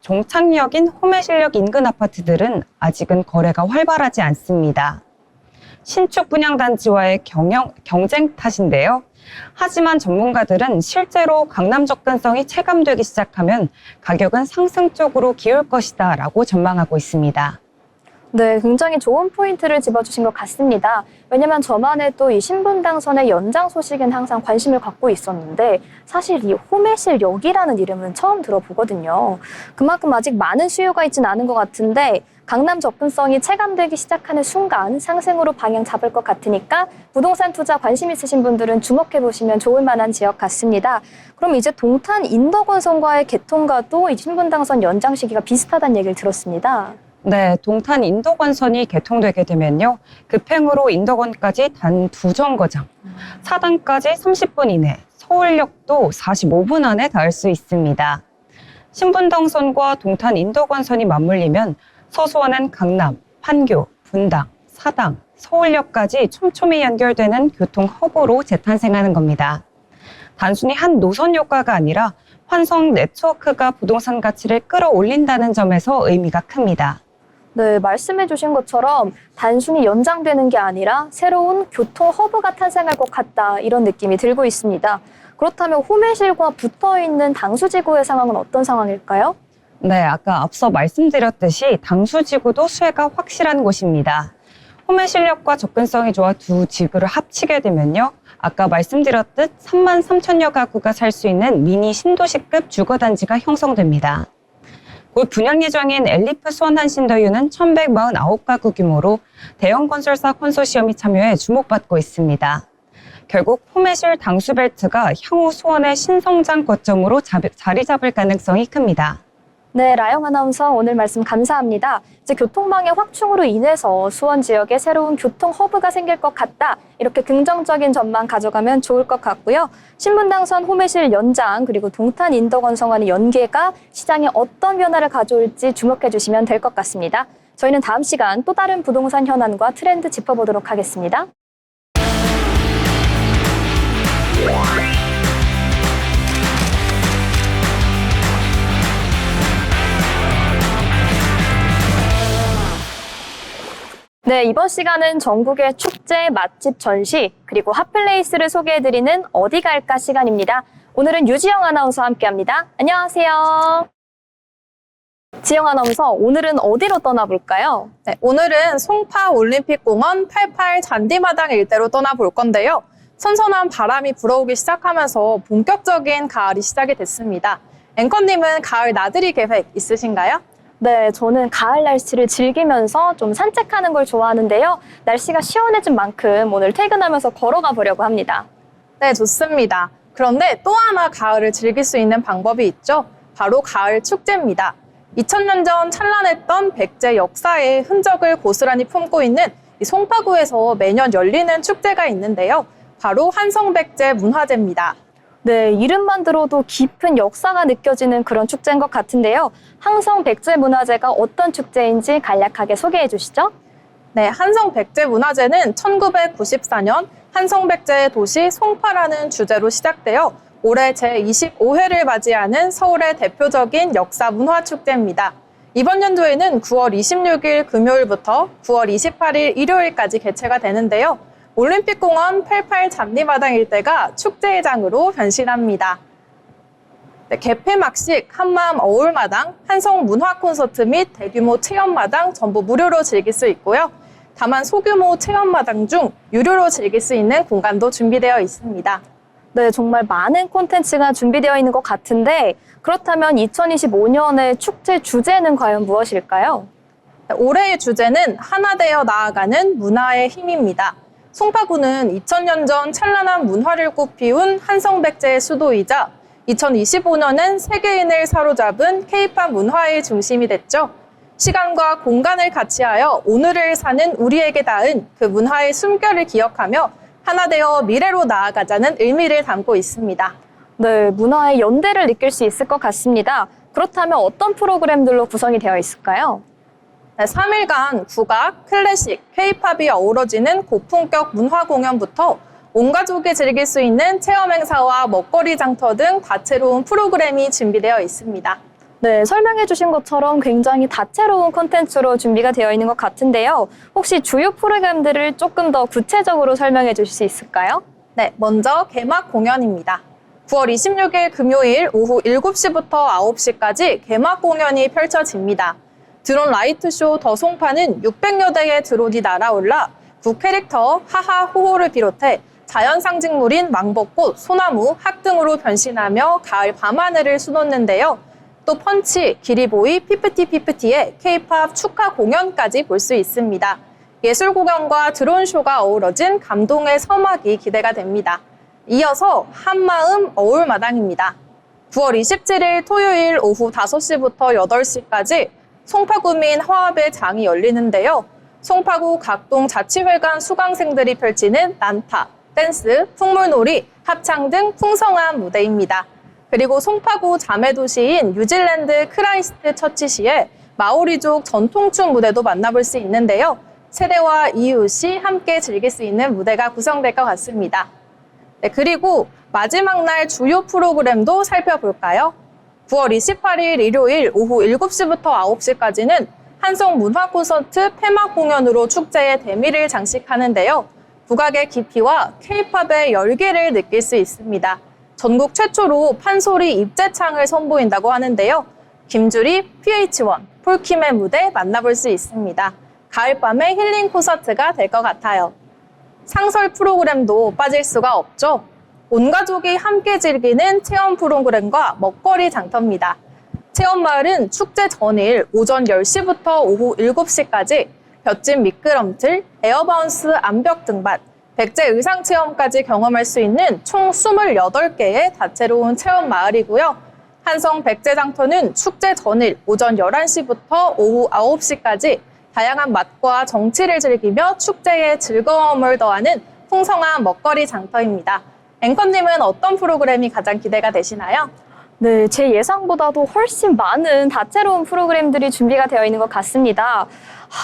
종착역인 호매실역 인근 아파트들은 아직은 거래가 활발하지 않습니다. 신축 분양단지와의 경쟁 탓인데요. 하지만 전문가들은 실제로 강남 접근성이 체감되기 시작하면 가격은 상승 쪽으로 기울 것이다 라고 전망하고 있습니다. 네, 굉장히 좋은 포인트를 짚어주신 것 같습니다. 왜냐면 저만 해도 이 신분당선의 연장 소식엔 항상 관심을 갖고 있었는데 사실 이 호매실역이라는 이름은 처음 들어보거든요. 그만큼 아직 많은 수요가 있진 않은 것 같은데 강남 접근성이 체감되기 시작하는 순간 상승으로 방향 잡을 것 같으니까 부동산 투자 관심 있으신 분들은 주목해보시면 좋을 만한 지역 같습니다. 그럼 이제 동탄 인덕원선과의 개통과도 이 신분당선 연장 시기가 비슷하다는 얘기를 들었습니다. 네, 동탄 인덕원선이 개통되게 되면요. 급행으로 인덕원까지 단 2정거장, 사당까지 30분 이내, 서울역도 45분 안에 닿을 수 있습니다. 신분당선과 동탄 인덕원선이 맞물리면 서수원은 강남, 판교, 분당, 사당, 서울역까지 촘촘히 연결되는 교통 허브로 재탄생하는 겁니다. 단순히 한 노선 효과가 아니라 환성 네트워크가 부동산 가치를 끌어올린다는 점에서 의미가 큽니다. 네, 말씀해 주신 것처럼 단순히 연장되는 게 아니라 새로운 교통 허브가 탄생할 것 같다, 이런 느낌이 들고 있습니다. 그렇다면 호매실과 붙어있는 당수지구의 상황은 어떤 상황일까요? 네, 아까 앞서 말씀드렸듯이 당수지구도 수혜가 확실한 곳입니다. 호매실역과 접근성이 좋아 두 지구를 합치게 되면요. 아까 말씀드렸듯 3만 3천여 가구가 살 수 있는 미니 신도시급 주거단지가 형성됩니다. 곧 분양 예정인 엘리프 수원한신도유는 1,149가구 규모로 대형 건설사 컨소시엄이 참여해 주목받고 있습니다. 결국 호매실 당수벨트가 향후 수원의 신성장 거점으로 자리 잡을 가능성이 큽니다. 네, 라영 아나운서 오늘 말씀 감사합니다. 이제 교통망의 확충으로 인해서 수원 지역에 새로운 교통 허브가 생길 것 같다, 이렇게 긍정적인 전망 가져가면 좋을 것 같고요. 신분당선 호매실 연장 그리고 동탄 인덕원선과의 연계가 시장에 어떤 변화를 가져올지 주목해 주시면 될 것 같습니다. 저희는 다음 시간 또 다른 부동산 현안과 트렌드 짚어보도록 하겠습니다. 네, 이번 시간은 전국의 축제, 맛집, 전시, 그리고 핫플레이스를 소개해드리는 어디 갈까 시간입니다. 오늘은 유지영 아나운서와 함께합니다. 안녕하세요. 지영 아나운서, 오늘은 어디로 떠나볼까요? 네, 오늘은 송파 올림픽공원 88 잔디마당 일대로 떠나볼 건데요. 선선한 바람이 불어오기 시작하면서 본격적인 가을이 시작이 됐습니다. 앵커님은 가을 나들이 계획 있으신가요? 네, 저는 가을 날씨를 즐기면서 좀 산책하는 걸 좋아하는데요. 날씨가 시원해진 만큼 오늘 퇴근하면서 걸어가 보려고 합니다. 네, 좋습니다. 그런데 또 하나 가을을 즐길 수 있는 방법이 있죠. 바로 가을 축제입니다. 2000년 전 찬란했던 백제 역사의 흔적을 고스란히 품고 있는 이 송파구에서 매년 열리는 축제가 있는데요. 바로 한성백제 문화제입니다. 네, 이름만 들어도 깊은 역사가 느껴지는 그런 축제인 것 같은데요. 한성백제문화제가 어떤 축제인지 간략하게 소개해 주시죠. 네, 한성백제문화제는 1994년 한성백제의 도시 송파라는 주제로 시작되어 올해 제25회를 맞이하는 서울의 대표적인 역사 문화 축제입니다. 이번 연도에는 9월 26일 금요일부터 9월 28일 일요일까지 개최가 되는데요. 올림픽공원 88 잡리마당 일대가 축제장으로 변신합니다. 네, 개폐막식, 한마음 어울마당, 한성 문화 콘서트 및 대규모 체험마당 전부 무료로 즐길 수 있고요. 다만 소규모 체험마당 중 유료로 즐길 수 있는 공간도 준비되어 있습니다. 네, 정말 많은 콘텐츠가 준비되어 있는 것 같은데 그렇다면 2025년의 축제 주제는 과연 무엇일까요? 네, 올해의 주제는 하나 되어 나아가는 문화의 힘입니다. 송파구는 2000년 전 찬란한 문화를 꽃피운 한성백제의 수도이자 2025년은 세계인을 사로잡은 K-팝 문화의 중심이 됐죠. 시간과 공간을 같이하여 오늘을 사는 우리에게 닿은 그 문화의 숨결을 기억하며 하나 되어 미래로 나아가자는 의미를 담고 있습니다. 네, 문화의 연대를 느낄 수 있을 것 같습니다. 그렇다면 어떤 프로그램들로 구성이 되어 있을까요? 네, 3일간 국악, 클래식, K-팝이 어우러지는 고품격 문화 공연부터 온 가족이 즐길 수 있는 체험 행사와 먹거리 장터 등 다채로운 프로그램이 준비되어 있습니다. 네, 설명해 주신 것처럼 굉장히 다채로운 콘텐츠로 준비가 되어 있는 것 같은데요. 혹시 주요 프로그램들을 조금 더 구체적으로 설명해 주실 수 있을까요? 네, 먼저 개막 공연입니다. 9월 26일 금요일 오후 7시부터 9시까지 개막 공연이 펼쳐집니다. 드론 라이트쇼 더 송파는 600여 대의 드론이 날아올라 구 캐릭터 하하호호를 비롯해 자연 상징물인 망벚꽃, 소나무, 학 등으로 변신하며 가을 밤하늘을 수놓는데요. 또 펀치, 기리보이, 피프티피프티의 K-팝 축하 공연까지 볼 수 있습니다. 예술 구경과 드론쇼가 어우러진 감동의 서막이 기대가 됩니다. 이어서 한마음 어울마당입니다. 9월 27일 토요일 오후 5시부터 8시까지 송파구민 화합의 장이 열리는데요. 송파구 각동 자치회관 수강생들이 펼치는 난타, 댄스, 풍물놀이, 합창 등 풍성한 무대입니다. 그리고 송파구 자매도시인 뉴질랜드 크라이스트 처치시의 마오리족 전통춤 무대도 만나볼 수 있는데요. 세대와 이웃이 함께 즐길 수 있는 무대가 구성될 것 같습니다. 네, 그리고 마지막 날 주요 프로그램도 살펴볼까요? 9월 28일 일요일 오후 7시부터 9시까지는 한성 문화 콘서트 폐막 공연으로 축제의 대미를 장식하는데요. 국악의 깊이와 K-팝의 열기를 느낄 수 있습니다. 전국 최초로 판소리 입재창을 선보인다고 하는데요. 김주리, PH1, 폴킴의 무대 만나볼 수 있습니다. 가을밤의 힐링 콘서트가 될 것 같아요. 상설 프로그램도 빠질 수가 없죠. 온 가족이 함께 즐기는 체험 프로그램과 먹거리 장터입니다. 체험마을은 축제 전일 오전 10시부터 오후 7시까지 볏짚 미끄럼틀, 에어바운스 암벽 등반, 백제 의상 체험까지 경험할 수 있는 총 28개의 다채로운 체험 마을이고요. 한성 백제 장터는 축제 전일 오전 11시부터 오후 9시까지 다양한 맛과 정치를 즐기며 축제의 즐거움을 더하는 풍성한 먹거리 장터입니다. 앵커님은 어떤 프로그램이 가장 기대가 되시나요? 네, 제 예상보다도 훨씬 많은 다채로운 프로그램들이 준비가 되어 있는 것 같습니다.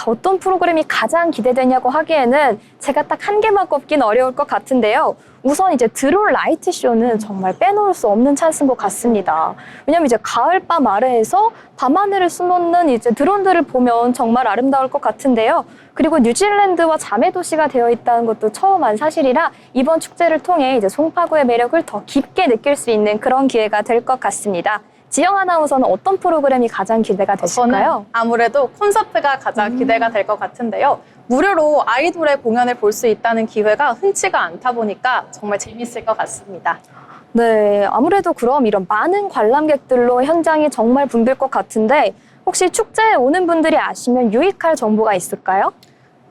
어떤 프로그램이 가장 기대되냐고 하기에는 제가 딱 한 개만 꼽긴 어려울 것 같은데요. 우선 이제 드론 라이트 쇼는 정말 빼놓을 수 없는 찬스인 것 같습니다. 왜냐면 이제 가을밤 아래에서 밤하늘을 수놓는 이제 드론들을 보면 정말 아름다울 것 같은데요. 그리고 뉴질랜드와 자매도시가 되어 있다는 것도 처음 한 사실이라 이번 축제를 통해 이제 송파구의 매력을 더 깊게 느낄 수 있는 그런 기회가 될 것 같습니다. 지영 아나운서는 어떤 프로그램이 가장 기대가 되실까요? 저는 아무래도 콘서트가 가장 기대가 될 것 같은데요. 무료로 아이돌의 공연을 볼 수 있다는 기회가 흔치가 않다 보니까 정말 재밌을 것 같습니다. 네, 아무래도 그럼 이런 많은 관람객들로 현장이 정말 붐빌 것 같은데 혹시 축제에 오는 분들이 아시면 유익할 정보가 있을까요?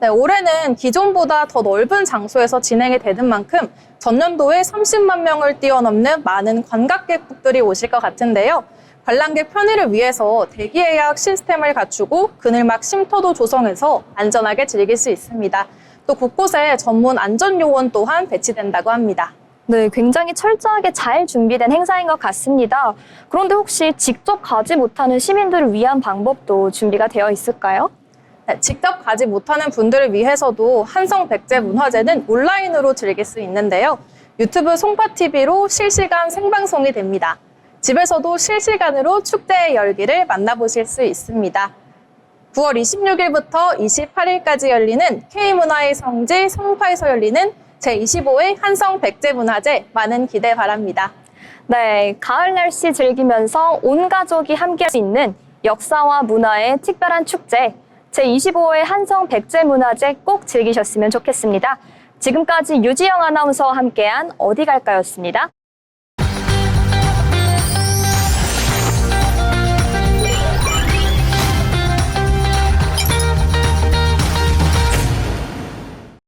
네, 올해는 기존보다 더 넓은 장소에서 진행이 되는 만큼 전년도에 30만 명을 뛰어넘는 많은 관광객들이 오실 것 같은데요. 관람객 편의를 위해서 대기 예약 시스템을 갖추고 그늘막 쉼터도 조성해서 안전하게 즐길 수 있습니다. 또 곳곳에 전문 안전요원 또한 배치된다고 합니다. 네, 굉장히 철저하게 잘 준비된 행사인 것 같습니다. 그런데 혹시 직접 가지 못하는 시민들을 위한 방법도 준비가 되어 있을까요? 직접 가지 못하는 분들을 위해서도 한성백제문화제는 온라인으로 즐길 수 있는데요. 유튜브 송파TV로 실시간 생방송이 됩니다. 집에서도 실시간으로 축제의 열기를 만나보실 수 있습니다. 9월 26일부터 28일까지 열리는 K문화의 성지 송파에서 열리는 제25회 한성백제문화제 많은 기대 바랍니다. 네, 가을 날씨 즐기면서 온 가족이 함께할 수 있는 역사와 문화의 특별한 축제, 제25회 한성백제문화제 꼭 즐기셨으면 좋겠습니다. 지금까지 유지영 아나운서와 함께한 어디 갈까였습니다.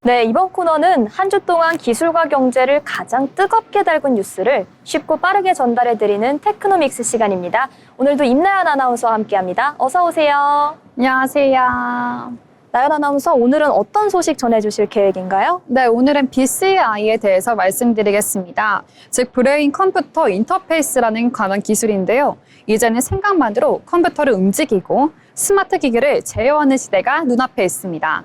네, 이번 코너는 한 주 동안 기술과 경제를 가장 뜨겁게 달군 뉴스를 쉽고 빠르게 전달해드리는 테크노믹스 시간입니다. 오늘도 임나연 아나운서와 함께합니다. 어서 오세요. 안녕하세요. 나연 아나운서, 오늘은 어떤 소식 전해주실 계획인가요? 네, 오늘은 BCI에 대해서 말씀드리겠습니다. 즉, 브레인 컴퓨터 인터페이스라는 관한 기술인데요. 이제는 생각만으로 컴퓨터를 움직이고 스마트 기기를 제어하는 시대가 눈앞에 있습니다.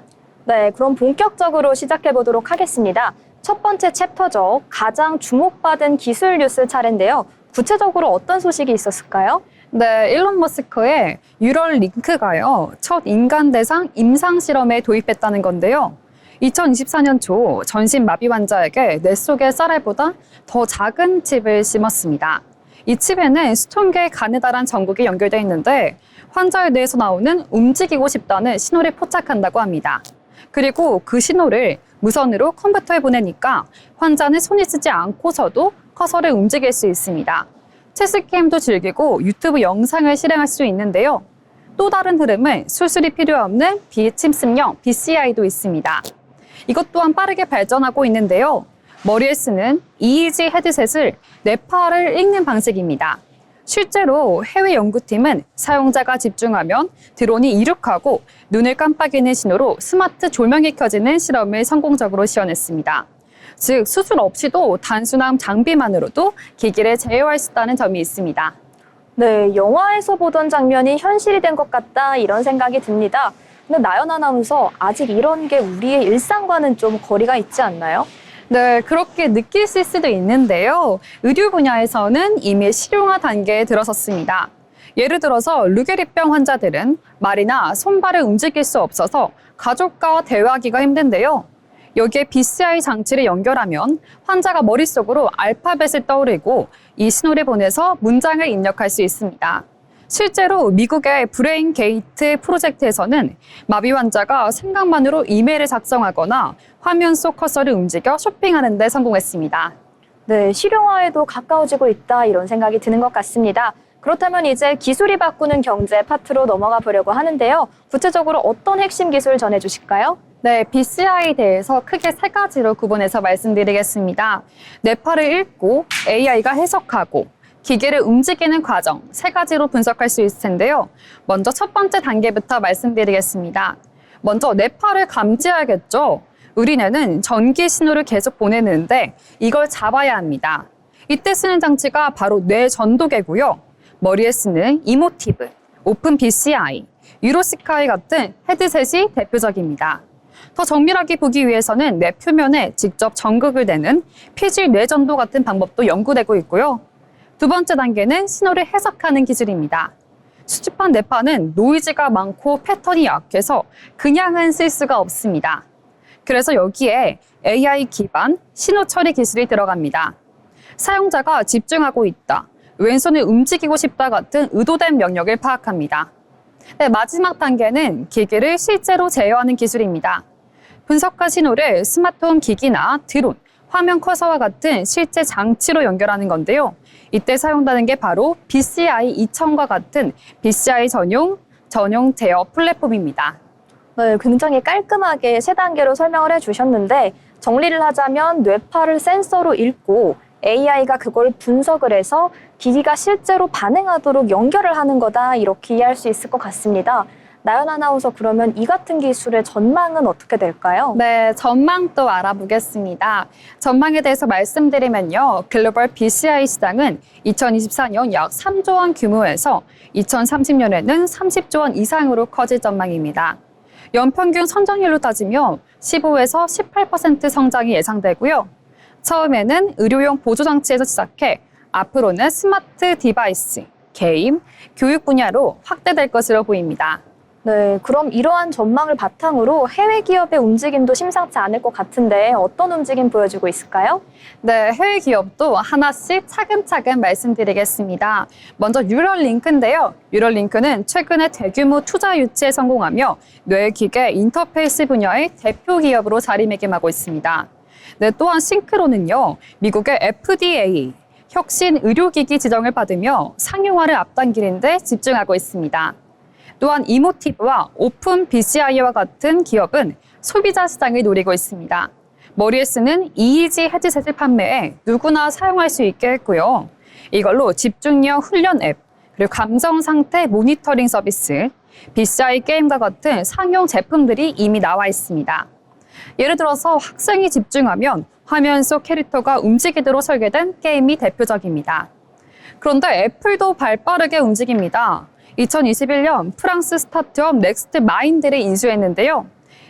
네, 그럼 본격적으로 시작해보도록 하겠습니다. 첫 번째 챕터죠. 가장 주목받은 기술 뉴스 차례인데요. 구체적으로 어떤 소식이 있었을까요? 네, 일론 머스크의 뉴럴링크가요, 첫 인간 대상 임상 실험에 도입했다는 건데요. 2024년 초 전신 마비 환자에게 뇌 속의 쌀알보다 더 작은 칩을 심었습니다. 이 칩에는 수천 개의 가느다란 전극이 연결되어 있는데 환자의 뇌에서 나오는 움직이고 싶다는 신호를 포착한다고 합니다. 그리고 그 신호를 무선으로 컴퓨터에 보내니까 환자는 손이 쓰지 않고서도 커서를 움직일 수 있습니다. 체스 게임도 즐기고 유튜브 영상을 실행할 수 있는데요. 또 다른 흐름은 수술이 필요 없는 비침습형 BCI도 있습니다. 이것 또한 빠르게 발전하고 있는데요. 머리에 쓰는 EEG 헤드셋을 뇌파를 읽는 방식입니다. 실제로 해외 연구팀은 사용자가 집중하면 드론이 이륙하고 눈을 깜빡이는 신호로 스마트 조명이 켜지는 실험을 성공적으로 시연했습니다. 즉, 수술 없이도 단순한 장비만으로도 기기를 제어할 수 있다는 점이 있습니다. 네, 영화에서 보던 장면이 현실이 된 것 같다, 이런 생각이 듭니다. 근데 나연 아나운서, 아직 이런 게 우리의 일상과는 좀 거리가 있지 않나요? 네, 그렇게 느끼실 수도 있는데요. 의료 분야에서는 이미 실용화 단계에 들어섰습니다. 예를 들어서 루게리병 환자들은 말이나 손발을 움직일 수 없어서 가족과 대화하기가 힘든데요. 여기에 BCI 장치를 연결하면 환자가 머릿속으로 알파벳을 떠올리고 이 신호를 보내서 문장을 입력할 수 있습니다. 실제로 미국의 브레인 게이트 프로젝트에서는 마비 환자가 생각만으로 이메일을 작성하거나 화면 속 커서를 움직여 쇼핑하는 데 성공했습니다. 네, 실용화에도 가까워지고 있다, 이런 생각이 드는 것 같습니다. 그렇다면 이제 기술이 바꾸는 경제 파트로 넘어가 보려고 하는데요. 구체적으로 어떤 핵심 기술 전해주실까요? 네, BCI에 대해서 크게 세 가지로 구분해서 말씀드리겠습니다. 뇌파를 읽고 AI가 해석하고 기계를 움직이는 과정, 세 가지로 분석할 수 있을 텐데요. 먼저 첫 번째 단계부터 말씀드리겠습니다. 먼저 뇌파를 감지해야겠죠. 우리 뇌는 전기 신호를 계속 보내는데 이걸 잡아야 합니다. 이때 쓰는 장치가 바로 뇌 전도계고요. 머리에 쓰는 이모티브, 오픈 BCI, 유로스카이 같은 헤드셋이 대표적입니다. 더 정밀하게 보기 위해서는 뇌 표면에 직접 전극을 내는 피질 뇌전도 같은 방법도 연구되고 있고요. 두 번째 단계는 신호를 해석하는 기술입니다. 수집한 뇌파는 노이즈가 많고 패턴이 약해서 그냥은 쓸 수가 없습니다. 그래서 여기에 AI 기반 신호 처리 기술이 들어갑니다. 사용자가 집중하고 있다, 왼손을 움직이고 싶다 같은 의도된 명령을 파악합니다. 네, 마지막 단계는 기기를 실제로 제어하는 기술입니다. 분석한 신호를 스마트홈 기기나 드론, 화면 커서와 같은 실제 장치로 연결하는 건데요. 이때 사용되는 게 바로 BCI 2000과 같은 BCI 전용 제어 플랫폼입니다. 네, 굉장히 깔끔하게 세 단계로 설명을 해주셨는데, 정리를 하자면 뇌파를 센서로 읽고 AI가 그걸 분석을 해서 기기가 실제로 반응하도록 연결을 하는 거다, 이렇게 이해할 수 있을 것 같습니다. 나연 아나운서, 그러면 이 같은 기술의 전망은 어떻게 될까요? 네, 전망도 알아보겠습니다. 전망에 대해서 말씀드리면요. 글로벌 BCI 시장은 2024년 약 3조 원 규모에서 2030년에는 30조 원 이상으로 커질 전망입니다. 연평균 성장률로 따지면 15에서 18% 성장이 예상되고요. 처음에는 의료용 보조장치에서 시작해 앞으로는 스마트 디바이스, 게임, 교육 분야로 확대될 것으로 보입니다. 네, 그럼 이러한 전망을 바탕으로 해외 기업의 움직임도 심상치 않을 것 같은데 어떤 움직임 보여주고 있을까요? 네, 해외 기업도 하나씩 차근차근 말씀드리겠습니다. 먼저 뉴럴링크인데요. 뉴럴링크는 최근에 대규모 투자 유치에 성공하며 뇌기계 인터페이스 분야의 대표 기업으로 자리매김하고 있습니다. 네, 또한 싱크로는요, 미국의 FDA, 혁신 의료기기 지정을 받으며 상용화를 앞당기는 데 집중하고 있습니다. 또한 이모티브와 오픈 BCI와 같은 기업은 소비자 시장을 노리고 있습니다. 머리에 쓰는 EEG 헤드셋을 판매해 누구나 사용할 수 있게 했고요. 이걸로 집중력 훈련 앱, 그리고 감정 상태 모니터링 서비스, BCI 게임과 같은 상용 제품들이 이미 나와 있습니다. 예를 들어서 학생이 집중하면 화면 속 캐릭터가 움직이도록 설계된 게임이 대표적입니다. 그런데 애플도 발빠르게 움직입니다. 2021년 프랑스 스타트업 넥스트 마인드를 인수했는데요.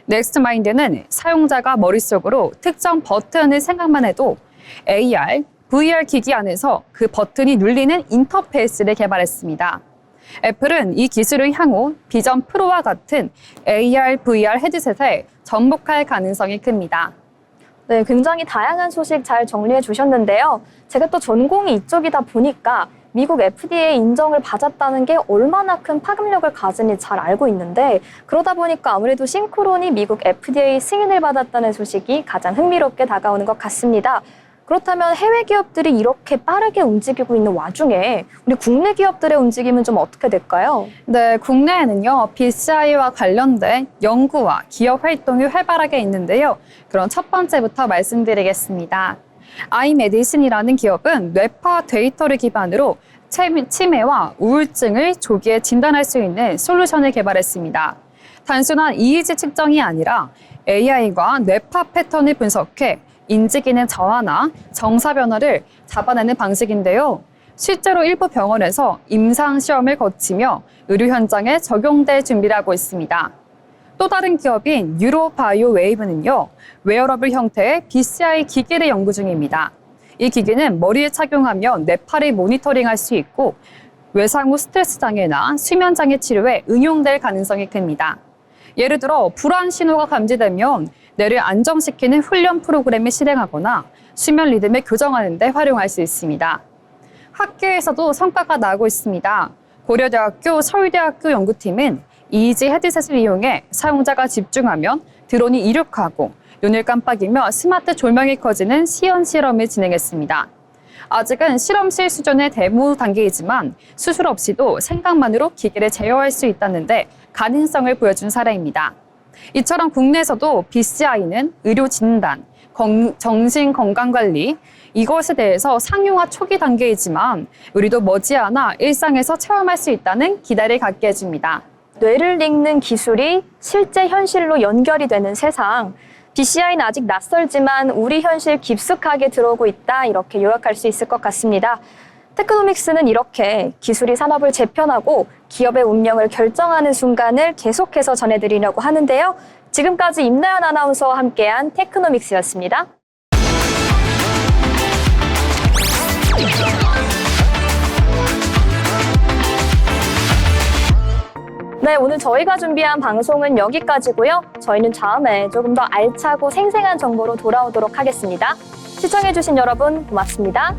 넥스트 마인드는 사용자가 머릿속으로 특정 버튼을 생각만 해도 AR, VR 기기 안에서 그 버튼이 눌리는 인터페이스를 개발했습니다. 애플은 이 기술을 향후 비전 프로와 같은 AR, VR 헤드셋에 접목할 가능성이 큽니다. 네, 굉장히 다양한 소식 잘 정리해 주셨는데요. 제가 또 전공이 이쪽이다 보니까 미국 FDA 인정을 받았다는 게 얼마나 큰 파급력을 가지니 잘 알고 있는데 그러다 보니까 아무래도 싱크론이 미국 FDA 승인을 받았다는 소식이 가장 흥미롭게 다가오는 것 같습니다. 그렇다면 해외 기업들이 이렇게 빠르게 움직이고 있는 와중에 우리 국내 기업들의 움직임은 좀 어떻게 될까요? 네, 국내에는요, BCI와 관련된 연구와 기업 활동이 활발하게 있는데요. 그럼 첫 번째부터 말씀드리겠습니다. 아이메디슨이라는 기업은 뇌파 데이터를 기반으로 치매와 우울증을 조기에 진단할 수 있는 솔루션을 개발했습니다. 단순한 EEG 측정이 아니라 AI가 뇌파 패턴을 분석해 인지기능 저하나 정사 변화를 잡아내는 방식인데요. 실제로 일부 병원에서 임상 시험을 거치며 의료 현장에 적용될 준비를 하고 있습니다. 또 다른 기업인 뉴로바이오 웨이브는요, 웨어러블 형태의 BCI 기기를 연구 중입니다. 이 기기는 머리에 착용하면 뇌파를 모니터링할 수 있고 외상 후 스트레스 장애나 수면 장애 치료에 응용될 가능성이 큽니다. 예를 들어 불안 신호가 감지되면 뇌를 안정시키는 훈련 프로그램을 실행하거나 수면 리듬을 교정하는 데 활용할 수 있습니다. 학계에서도 성과가 나오고 있습니다. 고려대학교, 서울대학교 연구팀은 EEG 헤드셋을 이용해 사용자가 집중하면 드론이 이륙하고 눈을 깜빡이며 스마트 조명이 꺼지는 시연 실험을 진행했습니다. 아직은 실험실 수준의 데모 단계이지만 수술 없이도 생각만으로 기계를 제어할 수 있다는데 가능성을 보여준 사례입니다. 이처럼 국내에서도 BCI는 의료 진단, 정신건강관리, 이것에 대해서 상용화 초기 단계이지만 우리도 머지않아 일상에서 체험할 수 있다는 기대를 갖게 해줍니다. 뇌를 읽는 기술이 실제 현실로 연결이 되는 세상. BCI는 아직 낯설지만 우리 현실 깊숙하게 들어오고 있다, 이렇게 요약할 수 있을 것 같습니다. 테크노믹스는 이렇게 기술이 산업을 재편하고 기업의 운명을 결정하는 순간을 계속해서 전해드리려고 하는데요. 지금까지 임나연 아나운서와 함께한 테크노믹스였습니다. 네, 오늘 저희가 준비한 방송은 여기까지고요. 저희는 다음에 조금 더 알차고 생생한 정보로 돌아오도록 하겠습니다. 시청해주신 여러분 고맙습니다.